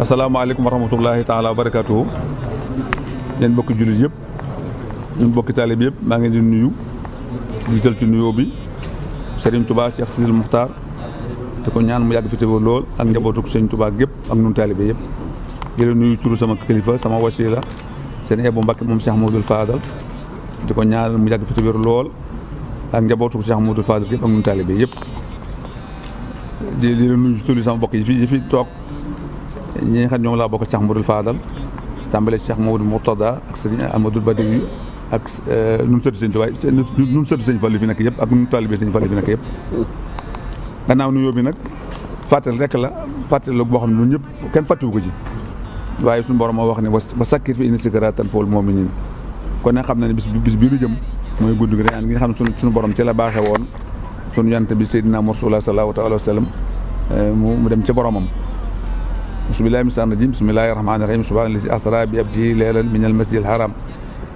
asalaamaaleykum wa rahmatullahi taala wa barakaatuhu yéen mbokki jullit yëpp ñun mbokki taalib yëpp maa ngi leen di nuyu di jël ci nuyoo bi Serigne Touba Cheikh Sidil Muxtaar te ko ñaan mu yàgg fi teewoo lool ak njabootu Serigne Touba gépp ak ñun taalibe yëpp di leen nuyu turu sama kilifa sama wasila seen Ebu Mbacke moom Cheikh Modou Fadal di ko ñaanal mu yàgg fi teewoo lool ak njabootu Cheikh Modou Fadal gépp ak ñun taalibe yëpp di leen nuyu turu sama mbokk yi fi toog ñi nga xam ñoom laa bokk Cheikh Modou Fadal tàmbale Cheikh Modou Mourtada ak Serigne Amadou Badawi ak ñun sëtu Sëñ Tuubaa ñun sëtu Sëñ Fallu fi nekk yëpp ak ñun taalibe Sëñ Fallu fi nekk yëpp gannaaw nuyoo bi nag fàttali rek la fàttali la boo xam ne ñun ñëpp kenn fàttiwu ko ci waaye suñu borom moo wax ne ba sakkir fi inna zikraa tanfa'ul mu'miniin kon nag xam na ne bis bii lu jëm mooy guddi gi rek nga xam ne suñu borom ci la baaxee woon suñu yonent bi Seydina Rasulullah sallallahu alayhi wa sallam mu dem ci boromam bismillahi mina shaytaani rajiim bismillahi rahmaani rahiim subhaanallazi asraa bi abdihi laylan minal masjidil haraam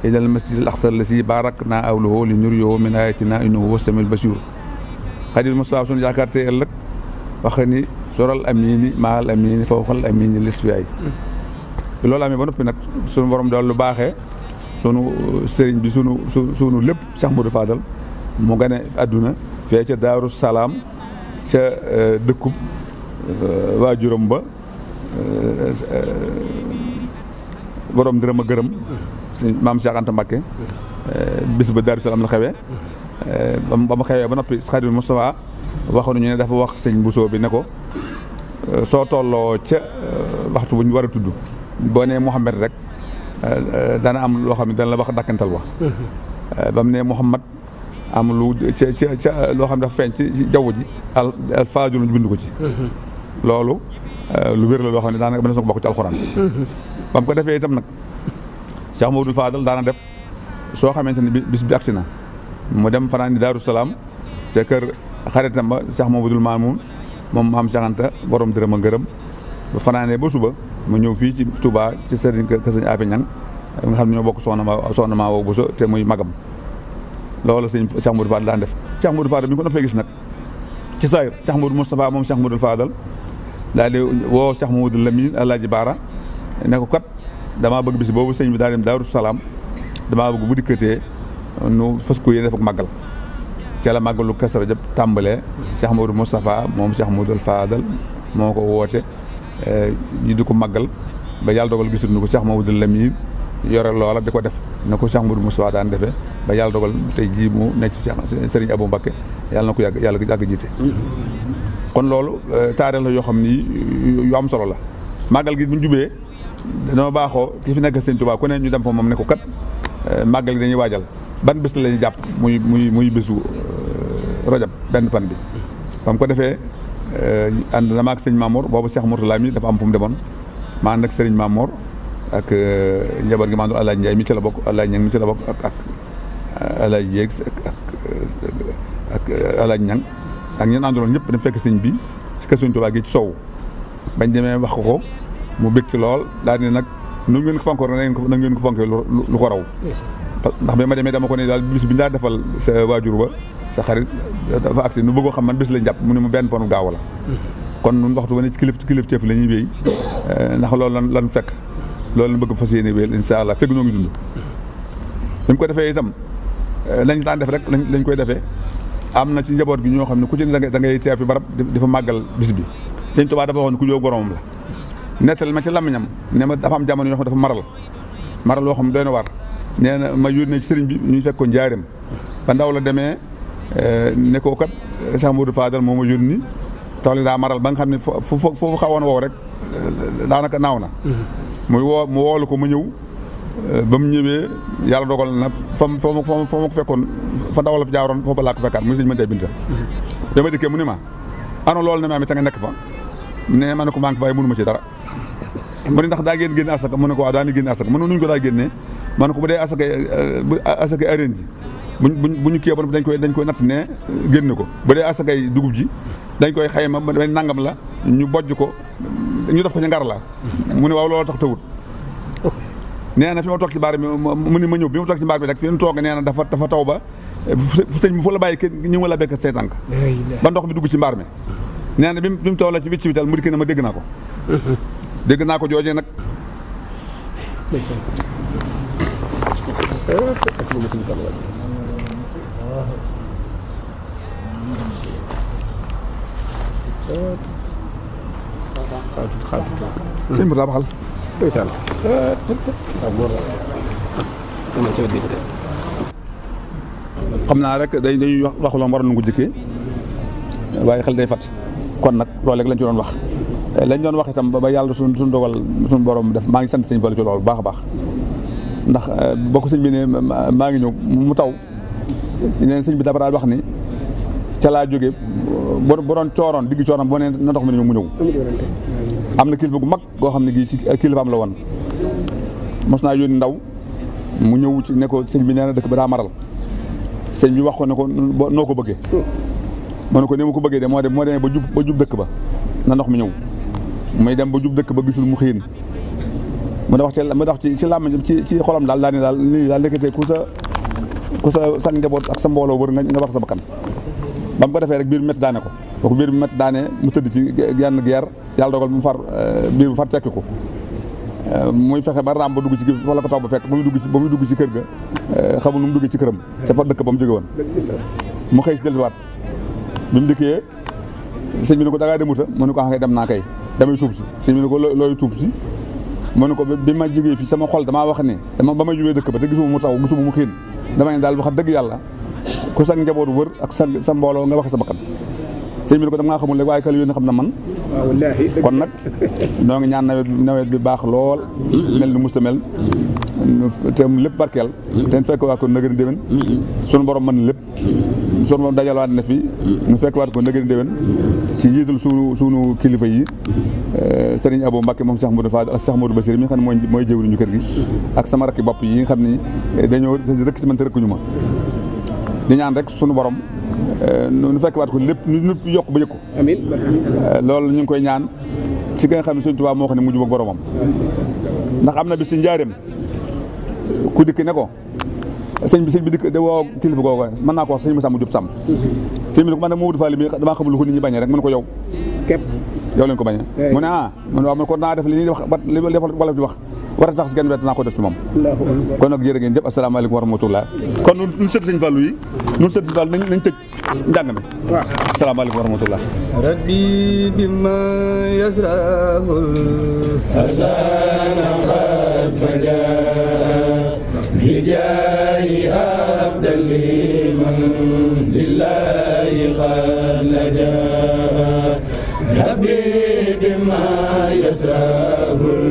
ilal masjidil aqsaa llazii baaraknaa hawlahu linuriyahu min aayaatinaa innahu huwas samiul basiir xadil Mustafa suñu yaakaar tey ëllëg wax ni soral amini maal amini fawqal amini lisfiyaay bi loolu amee ba noppi nag suñu borom daal lu baaxee sunu sëriñ bi sunu lépp Cheikh Modou Fadal mu gane àdduna fee ca Daaru Salaam ca dëkkub waajuram ba borom dërëm a gërëm maam Cheikh Anta Mbacké bis ba Daaru Salaam la xewee ba ma xewee ba noppi Xaadimu Mustafa waxoon ñu ne dafa wax sëñ Bousso bi ne ko soo tolloo ca waxtu bu ñu war a tudd boo nee Mouhamed rek dana am loo xam ne dana la wax dakkantal wax ba mu ne Mouhamed am lu ca loo xam ne dafa feeñ ci jaww ji al faajul ñu bind ko ci loolu lu wér la loo xam ne daanaka ba na ko bokk ci alxuraan ba mu ko defee itam nag Cheikh Modou Fadal daana def soo xamante ne bis bi agsi na mu dem fanaan ni Daaru Salaam ca kër xaritam ba Cheikh Mamadou Mamoun moom maam Cheikh Anta borom dërëm a ngërëm ba fanaanee ba suba mu ñëw fii ci Touba ci sëriñ kër sëñ Afi Ñang nga xam ne ñoo bokk soxna maa woo Bousso te muy magam loolu sëñ Cheikh Modou Fadal daan def Cheikh Modou Fadal bi ñu ko noppee gis nag ci saayir Cheikh Modou Moustapha moom Cheikh Modou Fadal daal di woo Cheikh Mamadou Lamine Alaaji Baara ne ko kat damaa bëgg bis boobu sëñ bi daa dem Daaru Salaam damaa bëgg bu dikkatee nu fas ko yéene def ak màggal ca la màggalu Kazu Rajab tàmbalee Cheikh Modou Moustapha moom Cheikh Modou Fadal moo ko woote ñu di ko màggal ba yàlla dogal gisul ni ko Cheikh Mamadou Lamine yore loola di ko def na ko Cheikh Modou Moustapha daan defee ba yàlla dogal tey jii mu nekk ci Serigne Abou Mbacké yàlla na ko yàgg jiite kon loolu taarix la yoo xam ni yu am solo la màggal gi bu ñu jubee dañoo baaxoo ki fi nekk Sëñ Tuubaa ku ne ñu dem fa moom ne ko kat màggal gi dañuy waajal ban bés la ñuy jàpp muy bésu rajab benn pan bi ba mu ko defee ànd na ma ak sëñ Mamour boobu Cheikh Mourtala mi dafa am fu mu demoon ma ànd ak Serigne Mamour ak njaboot gi ma àndul Alaaji Ndiaye mi ci la bokk Alaaji Ñang mi ci la bokk ak Alaaji Jéeg ak Alaaji Ñang ak ñeen ànduloon ñëpp dem fekk sëñ bi si kër Sëñ Tuubaa gi ci sow bañ demee wax ko mu bég ci lool daal di nag nu ngeen ko fonkoo na ngeen ko fonkee lu ko raw ndax bi ma demee dama ko ne daal bis bi ñu daa defal sa waajur ba sa xarit dafa agsi nu bëggoo xam man bis lañ jàpp mu ne mu benn ponu gaaw la kon nun waxtu ba ne ci kilifteef la ñuy wéy ndax loolu lan fekk loolu lan bëgg fas yéene wéyal insha allah fekk ñoo ngi dund bi mu ko defee itam lañ daan def rek lañ koy defee am na ci njaboot gi ñoo xam ne ku ci ne da ngay teew fi barab di fa màggal bis bi Sëñ Tuubaa dafa waxoon ku jóg boromam la nettal ma ci làmmiñam ne ma dafa am jamono yoo xam dafa maral loo xam ne doy na war nee na ma yónnee ci sëriñ bi ñu fekk ko njaareem ba ndaw la demee ne ko kat Cheikh Modou Fadal moo ma yónni tool yi daa maral ba nga xam ne foofu xawoon wow rek daanaka naaw na mu woolu ko ma ñëw ba mu ñëwee yàlla dogal na fa ma ko fekkoon fa ndaw la fi jaaroon foofu laa ko fekkaat muy sëñ Mante Binta ba ma dikkee mu ni ma ano loolu ne ma amee ta nga nekk fa ne ma ne ko maa ngi fa waaye mënu ma ci dara mu ne ndax daa génne asaka mu ne ko waaw daa ni génne asaka mu ne nuñ ko daa génnee ma ne ko bu dee asakay areen ji bu ñu kii ba dañ koy natt ne génn ko bu dee asakay dugub ji dañ koy xayma ba nangam la ñu bojj ko ñu def ko ci ngar la mu ne waaw loolu tax tawut nee na fi ma toog ci mbaar mi mu ni ma ñëw bi ma toog ci mbaar mi rek fi ñu toog nee na dafa taw ba sëñ bi fu la bàyyi kenn ñu la bekk say tànk ba ndox bi dugg ci mbaar mi nee na bi mu toog la ci wicc wital mu dikk ne ma dégg naa ko dégg naa ko joojee nag sëñ Moussa baxal xam naa rek dañuy wax loolu waroon nañu ko jëkkee waaye xel day fat kon nag loolu rek lañ ci doon wax lañ doon wax itam ba yàlla suñu dogal suñu borom def maa ngi sant sëñ Fallu ci loolu bu baax a baax ndax boo ko sëñ bi ne maa ngi ñëw mu taw neen sëñ bi dafa daal wax ni ca laa jógee bu doon cooroon digg cooroon boo nee na ndox mi ne mu ñëw am na kilifa gu mag goo xam ne gii ci kilifaam la woon mos naa yónni ndaw mu ñëw ci ne ko sëñ bi nee na dëkk ba daa maral sëñ bi wax ko ne ko noo ko bëggee ma ne ko ni ma ko bëggee de moo demee ba jub dëkk ba na ndox mi ñëw muy dem ba jub dëkk ba gisul mu xiin mu da wax ci làmmiñ ci xolam daal daa ne daal lii daal lekkatee ku sa njaboot ak sa mbooloo wër nga wax sa bakkan ba mu ko defee rek biir bi métti daane ko kooku biir bi métti daane mu tëdd ci genn geer yàlla dogal mu far biir bu far tekki ko muy fexe ba raam ba dugg ci fa la ko taw ba fekk ba muy dugg ci kër ga xamul nu mu duggee ci këram ca fa dëkk ba mu jóge woon mu xëy si delluwaat bi mu dikkee sëñ bi ne ko da ngaa demuta mu ne ko xam nga dem naa kay damay tuub si sëñ bi ne ko looy tuub si mu ne ko bi ma jógee fii sama xol damaa wax ni ba ma jubee dëkk ba te gisuma mu taw gisuma mu xiin dama ne daal wax dëgg yàlla ku sa njaboot wër ak sa mbooloo nga waxe sa bakkan sëñ bi ne ko dama ngaa xamul rek waaye kal yónni xam na man kon nag noo ngi ñaan nawet bi baax lool mel ni musta mel te lépp barkeel te fekk waat ko nëgëni déwén sunu borom mën lépp sunu borom dajalawaat na fi nu fekk waat ko nëgëni déwén ci njiital sunu kilifa yi Serigne Abou Mbacké moom Cheikh Modou Fadal ak Cheikh Modou Bassir mi nga xam ne mooy jëwriñu kër gi ak sama rakki bopp yi nga xam ni dañoo rëkk ci man te rëkkuñu ma di ñaan rek sunu borom nu fekk waat ko lépp nu yokk ba yëg ko amiin loolu ñu ngi koy ñaan ci nga xam ne Sëñ Tuubaa moo xam ne mu jub ak boromam ndax am na bis ci njaareem ku dikk ne ko sëñ bi dikk de woo kilifa googu mën naa ko wax sëñ Moussa mu jub sàmm sëñ bi ne ko man nag Mamadou Fall mi damaa xamul lu ko nit ñi bañee rek mën ko yow képp yow leen ko bañee mu ne man waaw man ko naa def li ñuy wax li wala di wax war a tax si genn wet naa ko def ci moom kon nag jërë ngeen jëf asalaamaaleykum wa rahmatullah kon nun sëti sëñ Fallou yi nun sëti sëñ Fallou nañ tëj njàng mi asalaamaaleykum wa rahmatullah rabbi bima yasrahul asana qad faja bijaahi abdali man lillahi qad laja rabbi bima yasrahul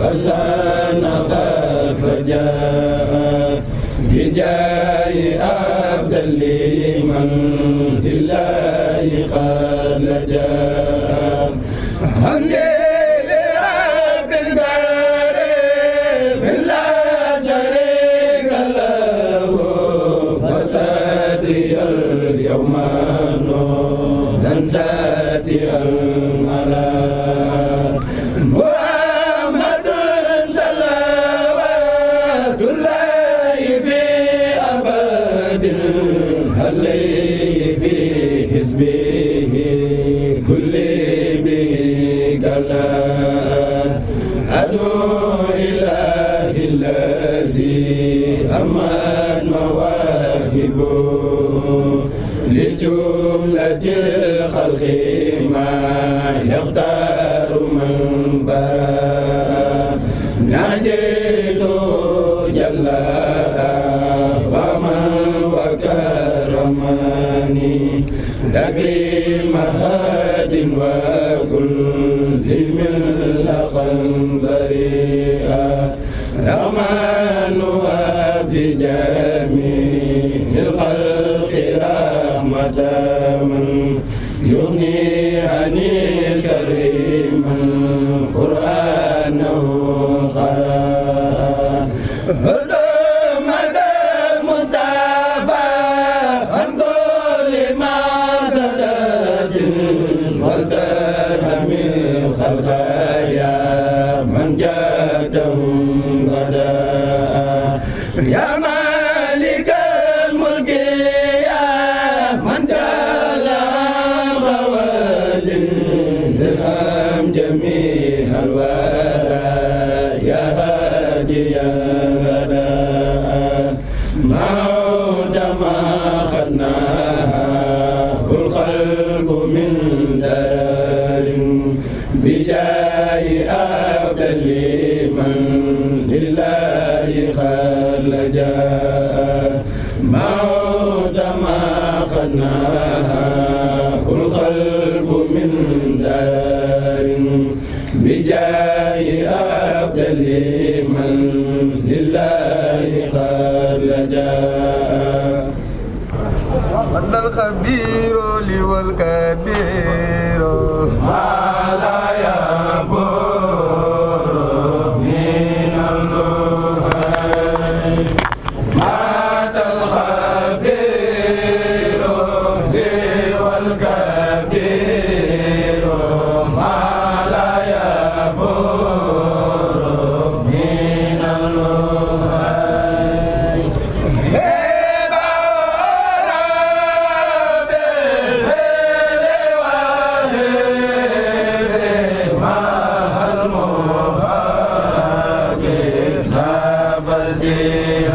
asana qad faja bijaahi abdali man lillahi qad laja لجملة الخلق ما يختار من برا نجد جل ومن وكرمني تكريم هاد وكل من لقن بريئا رحمن وبجميع الخلق رحمة من يغني عن سر من قرآنه قرأ هدومة المصطفى عن كل ما سدد والدرهم الخلقايا من جادهم غدا يا مالك الملك يا من جل خوالد ارحم جميع الوالد الخبير لي والكبير ما لا يبور من النهي مات الخبير لي والكبير ما لا يبور من النهي Yeah.